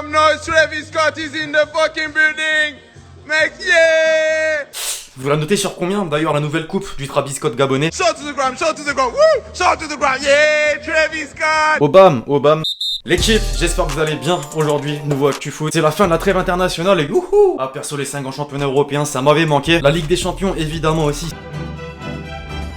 some noise. Travis Scott is in the fucking building. Mec, yeah! Vous la notez sur combien d'ailleurs la nouvelle coupe du Travis Scott gabonais? Shout to the ground, shout to the ground, woo! Shout to the ground, yeah! Travis Scott! Obama. L'équipe, j'espère que vous allez bien aujourd'hui, nouveau Actu Foot. C'est la fin de la trêve internationale et wouhou! Ah perso les 5 en championnat européen, ça m'avait manqué. La Ligue des Champions évidemment aussi.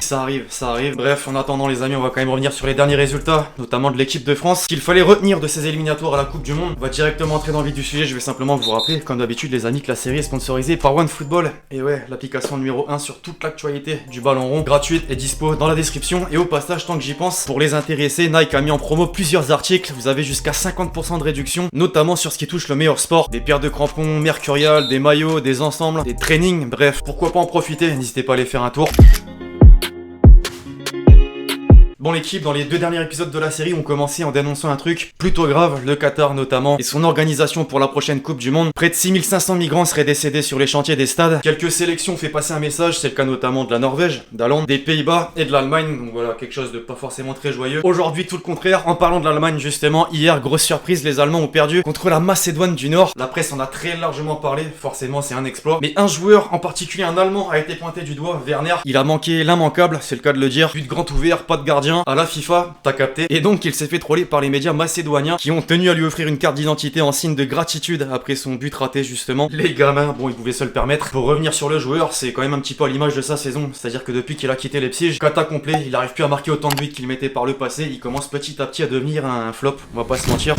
Ça arrive. Bref, en attendant les amis, on va quand même revenir sur les derniers résultats, notamment de l'équipe de France. Ce qu'il fallait retenir de ces éliminatoires à la Coupe du Monde. On va directement entrer dans le vif du sujet, je vais simplement vous rappeler, comme d'habitude les amis, que la série est sponsorisée par OneFootball. Et ouais, l'application numéro 1 sur toute l'actualité du ballon rond, gratuite et dispo dans la description. Et au passage, tant que j'y pense, pour les intéressés, Nike a mis en promo plusieurs articles. Vous avez jusqu'à 50% de réduction, notamment sur ce qui touche le meilleur sport. Des paires de crampons, Mercurial, des maillots, des ensembles, des trainings, bref, pourquoi pas en profiter, n'hésitez pas à aller faire un tour. Bon l'équipe, dans les 2 derniers épisodes de la série, on commençait en dénonçant un truc plutôt grave, le Qatar notamment, et son organisation pour la prochaine Coupe du Monde. Près de 6500 migrants seraient décédés sur les chantiers des stades. Quelques sélections fait passer un message, c'est le cas notamment de la Norvège, d'Hollande, des Pays-Bas et de l'Allemagne, donc voilà, quelque chose de pas forcément très joyeux. Aujourd'hui, tout le contraire, en parlant de l'Allemagne justement, hier, grosse surprise, les Allemands ont perdu contre la Macédoine du Nord. La presse en a très largement parlé, forcément c'est un exploit. Mais un joueur, en particulier un Allemand, a été pointé du doigt, Werner. Il a manqué l'immanquable, c'est le cas de le dire, but de grand ouvert, pas de gardien. À la FIFA, t'as capté. Et donc il s'est fait troller par les médias macédoniens qui ont tenu à lui offrir une carte d'identité en signe de gratitude après son but raté justement. Les gamins, bon ils pouvaient se le permettre. Pour revenir sur le joueur, c'est quand même un petit peu à l'image de sa saison. C'est-à-dire que depuis qu'il a quitté Leipzig, kata complet, il arrive plus à marquer autant de buts qu'il mettait par le passé. Il commence petit à petit à devenir un flop, on va pas se mentir.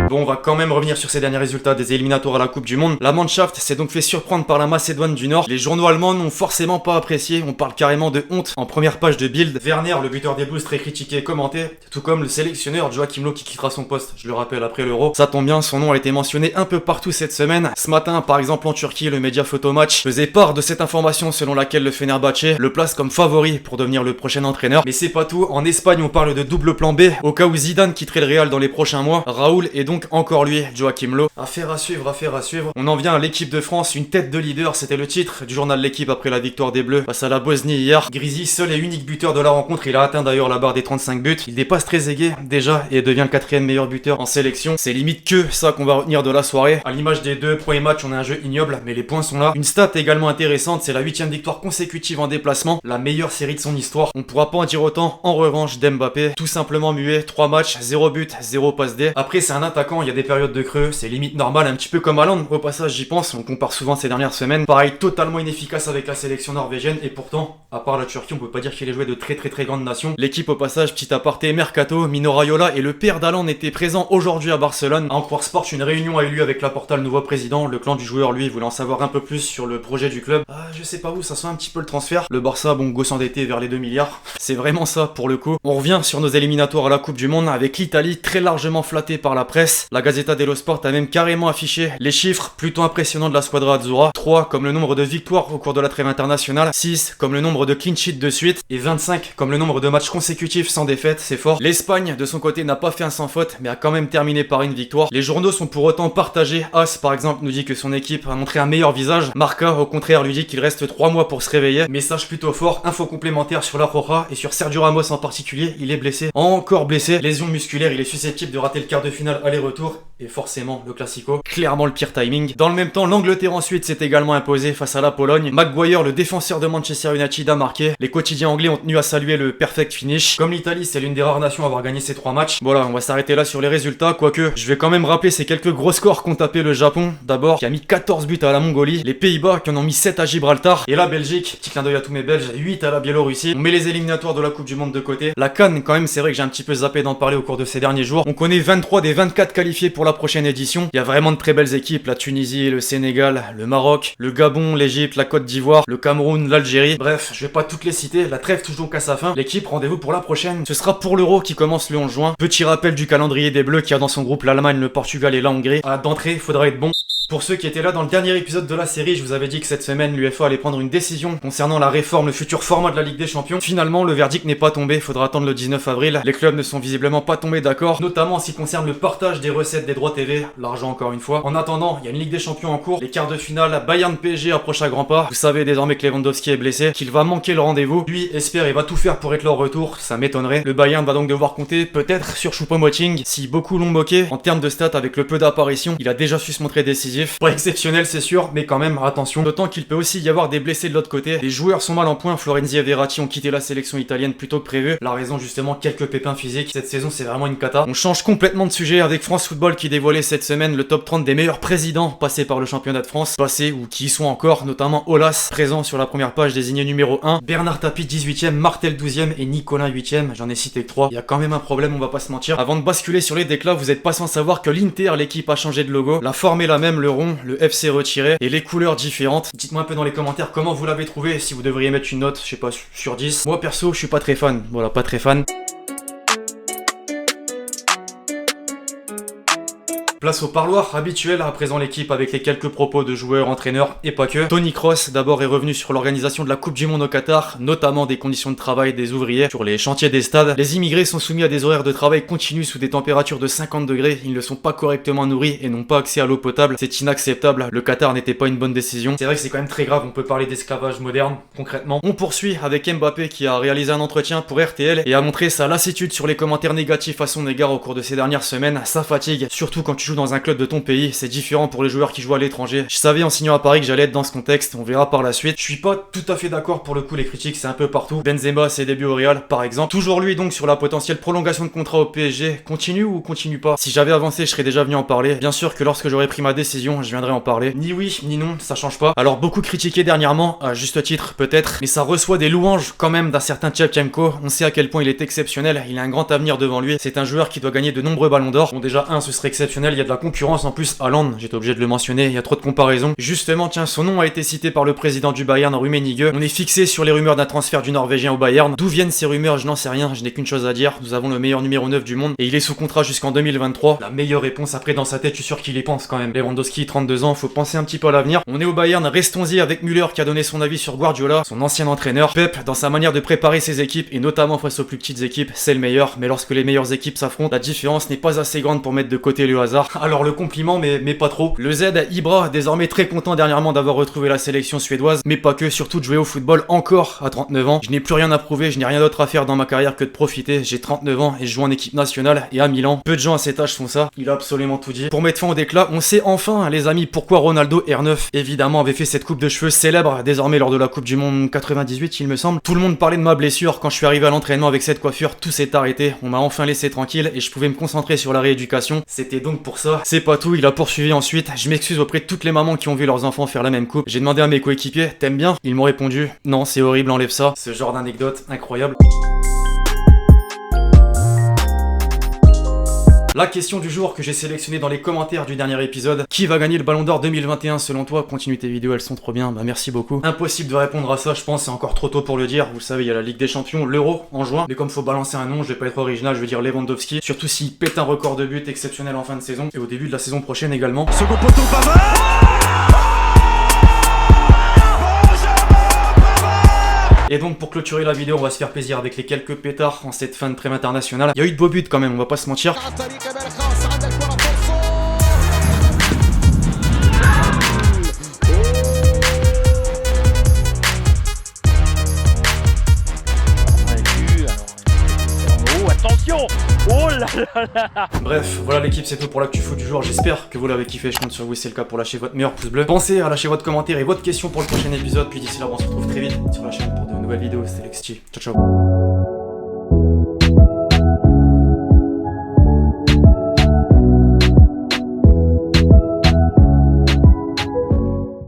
Bon, on va quand même revenir sur ces derniers résultats des éliminatoires à la Coupe du Monde. La Mannschaft s'est donc fait surprendre par la Macédoine du Nord. Les journaux allemands n'ont forcément pas apprécié, on parle carrément de honte en première page de Bild. Werner, le buteur des Blues, très critiqué et commenté, tout comme le sélectionneur Joachim Löw qui quittera son poste, je le rappelle, après l'Euro. Ça tombe bien, son nom a été mentionné un peu partout cette semaine. Ce matin, par exemple en Turquie, le média Photomatch faisait part de cette information selon laquelle le Fenerbahçe le place comme favori pour devenir le prochain entraîneur. Mais c'est pas tout, en Espagne on parle de double plan B, au cas où Zidane quitterait le Real dans les prochains mois. Raoul est donc encore lui, Joachim Löw. Affaire à suivre. On en vient à l'équipe de France, une tête de leader, c'était le titre du journal de l'équipe après la victoire des Bleus face à la Bosnie hier. Grisi, seul et unique buteur de la rencontre, il a atteint d'ailleurs la barre des 35 buts. Il dépasse Trezeguet déjà et devient le 4e meilleur buteur en sélection. C'est limite que ça qu'on va retenir de la soirée. À l'image des 2 premiers matchs, on a un jeu ignoble, mais les points sont là. Une stat également intéressante, c'est la 8e victoire consécutive en déplacement, la meilleure série de son histoire. On pourra pas en dire autant en revanche d'Mbappé, tout simplement muet, 3 matchs, 0 but, 0 passe D. Après c'est un attaquant, il y a des périodes de creux, c'est limite normal, un petit peu comme Haaland, au passage j'y pense, on compare souvent ces dernières semaines. Pareil, totalement inefficace avec la sélection norvégienne, et pourtant, à part la Turquie, on peut pas dire qu'il ait joué de très grandes nations. L'équipe au passage, petit aparté, Mercato, Mino Raiola et le père d'Haaland étaient présents aujourd'hui à Barcelone. À en croire Sport, une réunion a eu lieu avec Laporta, le nouveau président. Le clan du joueur, lui, voulait en savoir un peu plus sur le projet du club. Ah, je sais pas où, ça sent un petit peu le transfert. Le Barça, bon, go s'endetter vers les 2 milliards. C'est vraiment ça, pour le coup. On revient sur nos éliminatoires à la Coupe du Monde, avec l'Italie très largement flattée par la presse. La Gazzetta dello Sport a même carrément affiché les chiffres plutôt impressionnants de la squadra Azzurra. 3 comme le nombre de victoires au cours de la trêve internationale, 6 comme le nombre de clean sheets de suite, et 25 comme le nombre de matchs consécutifs sans défaite, c'est fort. L'Espagne, de son côté, n'a pas fait un sans faute, mais a quand même terminé par une victoire. Les journaux sont pour autant partagés. As, par exemple, nous dit que son équipe a montré un meilleur visage. Marca, au contraire, lui dit qu'il reste 3 mois pour se réveiller. Message plutôt fort, info complémentaire sur la Roja et sur Sergio Ramos en particulier, il est blessé. Encore blessé, lésion musculaire, il est susceptible de rater le quart de finale aller-retour, et forcément le Classico. Clairement le pire timing. Dans le même temps, l'Angleterre ensuite s'est également imposée face à la Pologne. Maguire, le défenseur de Manchester United, a marqué. Les quotidiens anglais ont tenu à saluer le perfect finish. Comme l'Italie, c'est l'une des rares nations à avoir gagné ces 3 matchs. Voilà, on va s'arrêter là sur les résultats, quoique je vais quand même rappeler ces quelques gros scores qu'ont tapé le Japon. D'abord, qui a mis 14 buts à la Mongolie, les Pays-Bas qui en ont mis 7 à Gibraltar, et la Belgique, petit clin d'œil à tous mes Belges, 8 à la Biélorussie. On met les éliminatoires de la Coupe du Monde de côté. La CAN, quand même, c'est vrai que j'ai un petit peu zappé d'en parler au cours de ces derniers jours. On connaît 23 des 24 qualifiés pour la prochaine édition. Il y a vraiment de très belles équipes, la Tunisie, le Sénégal, le Maroc, le Gabon, l'Égypte, la Côte d'Ivoire, le Cameroun, l'Algérie. Bref, je vais pas toutes les citer, la trêve touche donc à sa fin. L'équipe, rendez-vous pour la prochaine. Ce sera pour l'Euro qui commence le 11 juin. Petit rappel du calendrier des Bleus qui a dans son groupe l'Allemagne, le Portugal et la Hongrie. D'entrée, faudra être bon. Pour ceux qui étaient là dans le dernier épisode de la série, je vous avais dit que cette semaine l'UEFA allait prendre une décision concernant la réforme, le futur format de la Ligue des Champions. Finalement, le verdict n'est pas tombé, faudra attendre le 19 avril. Les clubs ne sont visiblement pas tombés d'accord, notamment en ce qui concerne le partage des recettes des droits TV, l'argent encore une fois. En attendant, il y a une Ligue des Champions en cours, les quarts de finale, Bayern PSG approche à grands pas. Vous savez désormais que Lewandowski est blessé, qu'il va manquer le rendez-vous. Lui espère et va tout faire pour être leur retour, ça m'étonnerait. Le Bayern va donc devoir compter peut-être sur Choupo-Moting, si beaucoup l'ont moqué. En termes de stats, avec le peu d'apparitions, il a déjà su se montrer décisif. Pas exceptionnel c'est sûr, mais quand même attention. D'autant qu'il peut aussi y avoir des blessés de l'autre côté. Les joueurs sont mal en point, Florenzi et Verratti ont quitté la sélection italienne plus tôt que prévu. La raison justement, quelques pépins physiques. Cette saison c'est vraiment une cata. On change complètement de sujet avec France Football qui dévoilait cette semaine le top 30 des meilleurs présidents passés par le championnat de France, passés ou qui y sont encore, notamment Aulas, présent sur la première page, désigné numéro 1, Bernard Tapie 18ème, Martel 12ème et Nicolas 8ème, j'en ai cité que 3. Il y a quand même un problème, on va pas se mentir. Avant de basculer sur les déclats, vous êtes pas sans savoir que l'Inter, l'équipe a changé de logo. La forme est la même, le rond, le FC retiré et les couleurs différentes. Dites-moi un peu dans les commentaires comment vous l'avez trouvé, si vous devriez mettre une note, je sais pas, sur 10. Moi perso, je suis pas très fan, voilà, pas très fan. Place au parloir habituel, à présent l'équipe avec les quelques propos de joueurs, entraîneurs et pas que. Tony Kroos d'abord est revenu sur l'organisation de la Coupe du Monde au Qatar, notamment des conditions de travail des ouvriers sur les chantiers des stades. Les immigrés sont soumis à des horaires de travail continus sous des températures de 50 degrés, ils ne sont pas correctement nourris et n'ont pas accès à l'eau potable. C'est inacceptable, le Qatar n'était pas une bonne décision. C'est vrai que c'est quand même très grave, on peut parler d'esclavage moderne, concrètement. On poursuit avec Mbappé qui a réalisé un entretien pour RTL et a montré sa lassitude sur les commentaires négatifs à son égard au cours de ces dernières semaines. Ça fatigue, surtout quand tu joues dans un club de ton pays, c'est différent pour les joueurs qui jouent à l'étranger. Je savais en signant à Paris que j'allais être dans ce contexte, on verra par la suite. Je suis pas tout à fait d'accord pour le coup, les critiques c'est un peu partout. Benzema, ses débuts au Real par exemple. Toujours lui donc sur la potentielle prolongation de contrat au PSG. Continue ou continue pas? Si j'avais avancé, je serais déjà venu en parler. Bien sûr que lorsque j'aurais pris ma décision, je viendrai en parler. Ni oui, ni non, ça change pas. Alors beaucoup critiqué dernièrement, à juste titre peut-être, mais ça reçoit des louanges quand même d'un certain Shevchenko. On sait à quel point il est exceptionnel, il a un grand avenir devant lui. C'est un joueur qui doit gagner de nombreux ballons d'or. Bon déjà ce serait exceptionnel, il y a de la concurrence en plus. Haaland, j'étais obligé de le mentionner, il y a trop de comparaisons. Justement, tiens, son nom a été cité par le président du Bayern, Rummenigge. On est fixé sur les rumeurs d'un transfert du Norvégien au Bayern. D'où viennent ces rumeurs? Je n'en sais rien, je n'ai qu'une chose à dire. Nous avons le meilleur numéro 9 du monde et il est sous contrat jusqu'en 2023. La meilleure réponse, après dans sa tête, je suis sûr qu'il y pense quand même. Lewandowski, 32 ans, faut penser un petit peu à l'avenir. On est au Bayern, restons-y avec Müller qui a donné son avis sur Guardiola, son ancien entraîneur. Pep, dans sa manière de préparer ses équipes et notamment face aux plus petites équipes, c'est le meilleur. Mais lorsque les meilleures équipes s'affrontent, la différence n'est pas assez grande pour mettre de côté le hasard. Alors le compliment, mais pas trop. Le Z, Ibra, désormais très content dernièrement d'avoir retrouvé la sélection suédoise, mais pas que, surtout de jouer au football encore à 39 ans. Je n'ai plus rien à prouver, je n'ai rien d'autre à faire dans ma carrière que de profiter. J'ai 39 ans et je joue en équipe nationale et à Milan. Peu de gens à cet âge font ça, il a absolument tout dit. Pour mettre fin au déclat, on sait enfin, les amis, pourquoi Ronaldo R9, évidemment, avait fait cette coupe de cheveux célèbre, désormais lors de la Coupe du Monde 98, il me semble. Tout le monde parlait de ma blessure, quand je suis arrivé à l'entraînement avec cette coiffure, tout s'est arrêté. On m'a enfin laissé tranquille et je pouvais me concentrer sur la rééducation. C'était donc pour ça. C'est pas tout, il a poursuivi ensuite. Je m'excuse auprès de toutes les mamans qui ont vu leurs enfants faire la même coupe. J'ai demandé à mes coéquipiers, t'aimes bien? Ils m'ont répondu, non, c'est horrible, enlève ça. Ce genre d'anecdote incroyable. La question du jour que j'ai sélectionnée dans les commentaires du dernier épisode: qui va gagner le Ballon d'Or 2021 selon toi? Continue tes vidéos, elles sont trop bien, bah merci beaucoup. Impossible de répondre à ça, je pense, c'est encore trop tôt pour le dire. Vous savez, il y a la Ligue des Champions, l'Euro en juin, mais comme faut balancer un nom, je vais pas être original, je vais dire Lewandowski, surtout s'il pète un record de but exceptionnel en fin de saison et au début de la saison prochaine également. Second poteau, Pavard. Et donc pour clôturer la vidéo, on va se faire plaisir avec les quelques pétards en cette fin de trêve internationale. Il y a eu de beaux buts quand même, on va pas se mentir. Attention! Oh là là là! Bref, voilà l'équipe, c'est tout pour l'actu foot du jour. J'espère que vous l'avez kiffé. Je compte sur vous, si c'est le cas, pour lâcher votre meilleur pouce bleu. Pensez à lâcher votre commentaire et votre question pour le prochain épisode. Puis d'ici là, on se retrouve très vite sur la chaîne pour de nouvelles vidéos. C'était Lexti. Ciao ciao.